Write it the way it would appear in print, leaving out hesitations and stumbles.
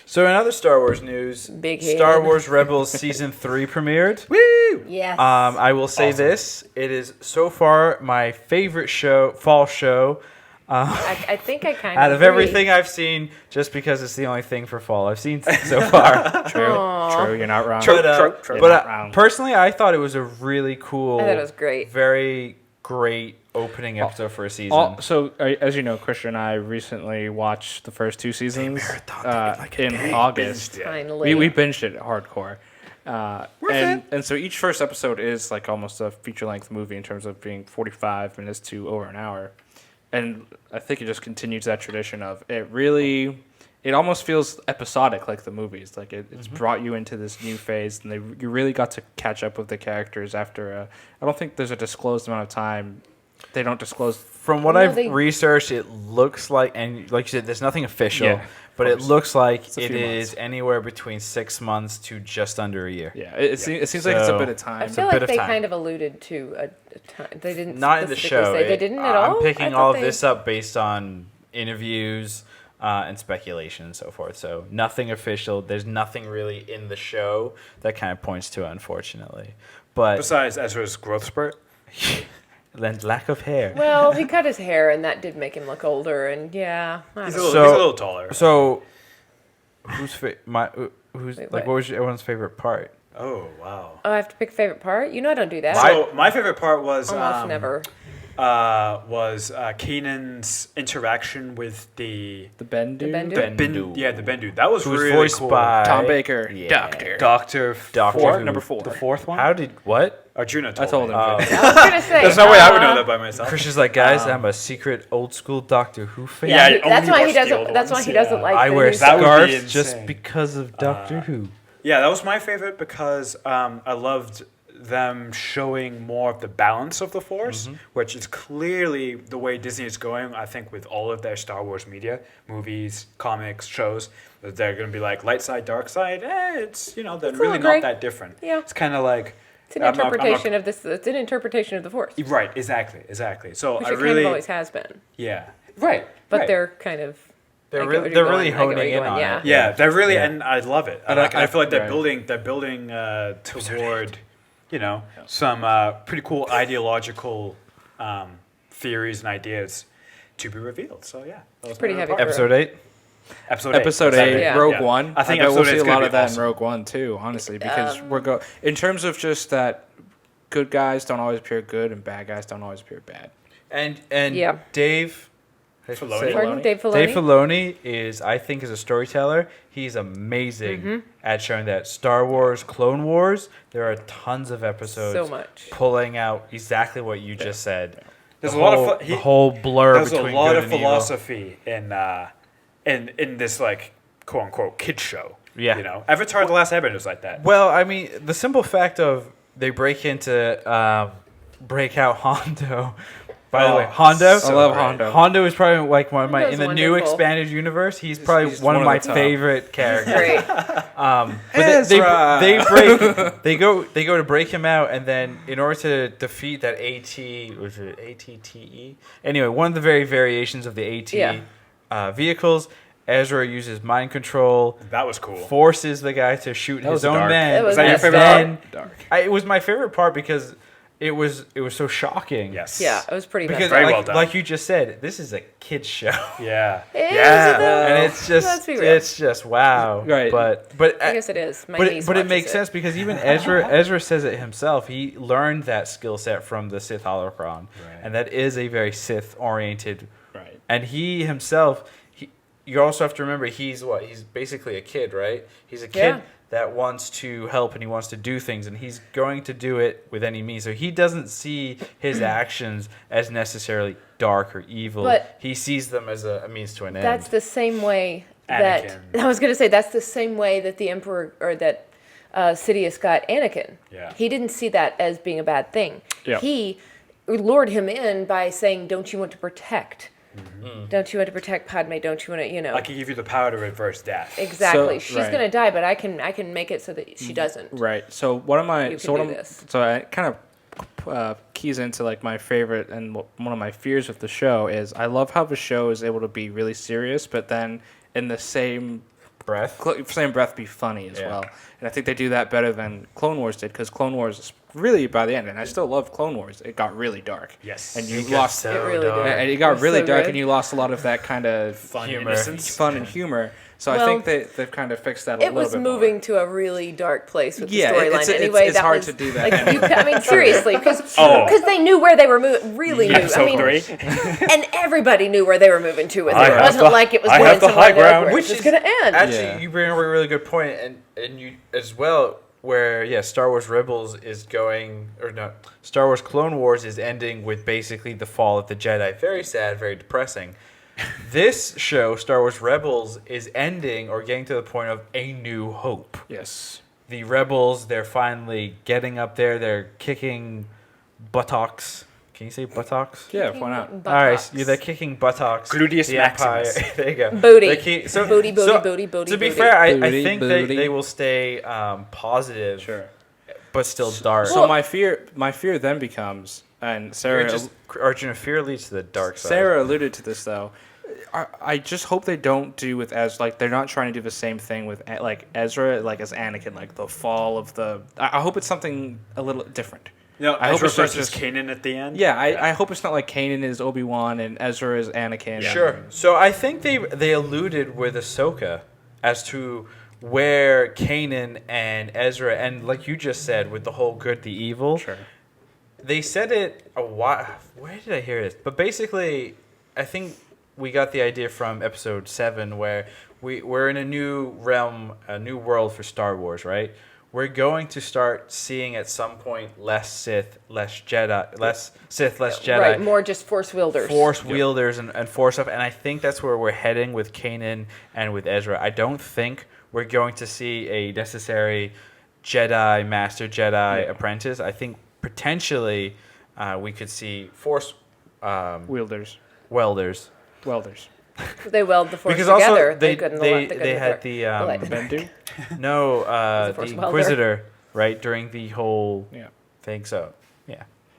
So in other Star Wars news, Big head. Star Wars Rebels Season 3 premiered. Woo! Yes. I will say this. It is so far my favorite fall show. I think I kind of Out of everything I've seen, just because it's the only thing for fall I've seen so far. True, you're not wrong. But personally, I thought it was a really cool, I thought it was great. very great opening episode for a season. So, as you know, Christian and I recently watched the first 2 seasons in August. Finally. We binged it hardcore. And so each first episode is like almost a feature-length movie in terms of being 45 minutes to over an hour. And I think it just continues that tradition of it almost feels episodic like the movies. Like it's brought you into this new phase, and you really got to catch up with the characters after I don't think there's a disclosed amount of time. They don't disclose. From what I've researched, it looks like, and like you said, there's nothing official, but it looks like it is anywhere between 6 months to just under a year. Yeah, it seems like it's a bit of time. I feel like they kind of alluded to a time. They didn't not in the show. They didn't at all. I'm picking all of this up based on interviews and speculation and so forth. So nothing official. There's nothing really in the show that kind of points to it, unfortunately. But besides Ezra's growth spurt. And lack of hair. Well, he cut his hair, and that did make him look older. And he's a little taller. So, what was everyone's favorite part? Oh wow! Oh, I have to pick a favorite part. I don't do that. So my favorite part was almost never. Keenan's interaction with the Ben dude. The Ben dude. The Ben dude. That was really voiced cool. by Tom Baker. Yeah. Doctor number 4. The 4th one. How did what? Arjuna I told me. him. I was gonna say. There's no way I would know that by myself. Chris is like, guys, I'm a secret old school Doctor Who fan. Yeah, that's why he watched the doesn't. old That's why ones, he doesn't like. I the wear new That would be scarves insane. just because of Doctor Who. Yeah, that was my favorite because I loved them showing more of the balance of the Force, which is clearly the way Disney is going, I think, with all of their Star Wars media, movies, comics, shows, that they're going to be like light side, dark side. It's, they're really not that different. Yeah. It's kind of like... It's an interpretation of this. It's an interpretation of the Force. Right, exactly. So Which I it really... kind of always has been. Yeah. Right. But right. they're kind of... They're really honing in on it. Yeah, they're really... And I love it. And I feel like they're building toward... some pretty cool ideological theories and ideas to be revealed. So yeah, that was Pretty heavy. Episode 8? Episode 8, Yeah. Rogue One. I think bet we'll episode see 8's a gonna lot be of that awesome. in Rogue One too, honestly, because in terms of just that, good guys don't always appear good and bad guys don't always appear bad. And Yeah. Dave Filoni. Pardon? Dave Filoni? Dave Filoni I think, is a storyteller. He's amazing at showing that Star Wars, Clone Wars, there are tons of episodes So much. pulling out exactly what you just said. There's The a lot whole- of the whole blur there's between a lot good of and evil. philosophy in this like quote unquote kid show. Yeah. Avatar: The Last Airbender was like that. Well, I mean, the simple fact of they break out Hondo. By the way, Hondo. I love Hondo. Hondo is probably like one of my in the new wonderful. expanded universe. He's probably he's one of one my of the top. favorite characters. Great. But they go to break him out, and then in order to defeat that was it ATTE? Anyway, one of the variations of the AT vehicles. Ezra uses mind control. That was cool. Forces the guy to shoot his own dark. men. Was that your messed favorite up. part? Dark. It was my favorite part because it was so shocking. Yes. Yeah, it was pretty Because messed up. Very well done. like you just said, this is a kid's show. Yeah. It is, Yeah. though. And it's Let's be real. just wow. Right. But I guess it is. My but niece it watches makes sense because even Ezra says it himself. He learned that skill set from the Sith holocron, Right. and that is a very Sith oriented. Right. And he himself, you also have to remember he's basically a kid, right? He's a kid Yeah. that wants to help and he wants to do things, and he's going to do it with any means. So he doesn't see his actions as necessarily dark or evil. But he sees them as a means to an end. That's the same way that Anakin. I was going to say. That's the same way that the Emperor or that Sidious got Anakin. Yeah. He didn't see that as being a bad thing. Yeah. He lured him in by saying, "Don't you want to protect? Don't you want to protect Padme? Don't you want to? I can give you the power to reverse death. Exactly. So- She's right. going to die, but I can make it so that she doesn't. Right. So what am I? You So can what do am, this. So I kind of keys into like my favorite and one of my fears with the show is I love how the show is able to be really serious, but then in the same breath. Same breath be funny as Yeah. well. And I think they do that better than Clone Wars did, because Clone Wars really, by the end, and I still love Clone Wars, it got really dark. Yes. And you It lost It really did. and it got was really so dark, good. and you lost a lot of that kind of Fun, Humor. innocence. fun and humor. So I Well, think they've kind of fixed that a It little was bit moving more. to a really dark place with Yeah, the storyline. it's Anyway, that hard was, to do that Like, anyway. I mean, seriously, because Oh. they knew where they were moving. Really knew. Episode I mean, 3. and everybody knew where they were moving to with it. I It have wasn't the- like it was I going have the somewhere high ground. where Which it was is going to end. Actually, Yeah. you bring up a really good point, and you as well, where Star Wars Rebels is going, or no, Star Wars Clone Wars is ending with basically the fall of the Jedi. Very sad, very depressing. This show, Star Wars Rebels, is ending or getting to the point of A New Hope. Yes. The Rebels, they're finally getting up there. They're kicking buttocks. Can you say buttocks? Yeah, why not? All right, they're kicking buttocks. Gluteus the Empire. maximus. There you go. Booty. Booty, Booty. To be fair, I Booty, think booty. they will stay positive, Sure. but still dark. So my fear then becomes, and You're Sarah just Arjun, fear leads to the dark side. Sarah alluded to this though. I just hope they don't do with they're not trying to do the same thing with like Ezra, like as Anakin, like the fall of the. I hope it's something a little different. No, I hope Ezra it's not versus just- Kanan at the end. Yeah, I hope it's not like Kanan is Obi-Wan and Ezra is Anakin. Sure. So I think they alluded with Ahsoka as to where Kanan and Ezra, and like you just said, with the whole good, the evil. Sure. They said it a while. Where did I hear this? But basically, I think we got the idea from episode 7, where we're in a new realm, a new world for Star Wars, right? We're going to start seeing at some point less Sith, less Jedi, less Sith, less Jedi. Right, more just force wielders. Force wielders and force stuff. And I think that's where we're heading with Kanan and with Ezra. I don't think we're going to see a necessary Jedi Master, Jedi Apprentice. I think potentially we could see Force Wielders. welders. They weld the force Because together. also they couldn't had the Bendu? no The Force the welder. Inquisitor, right, during the whole Yeah. thing. So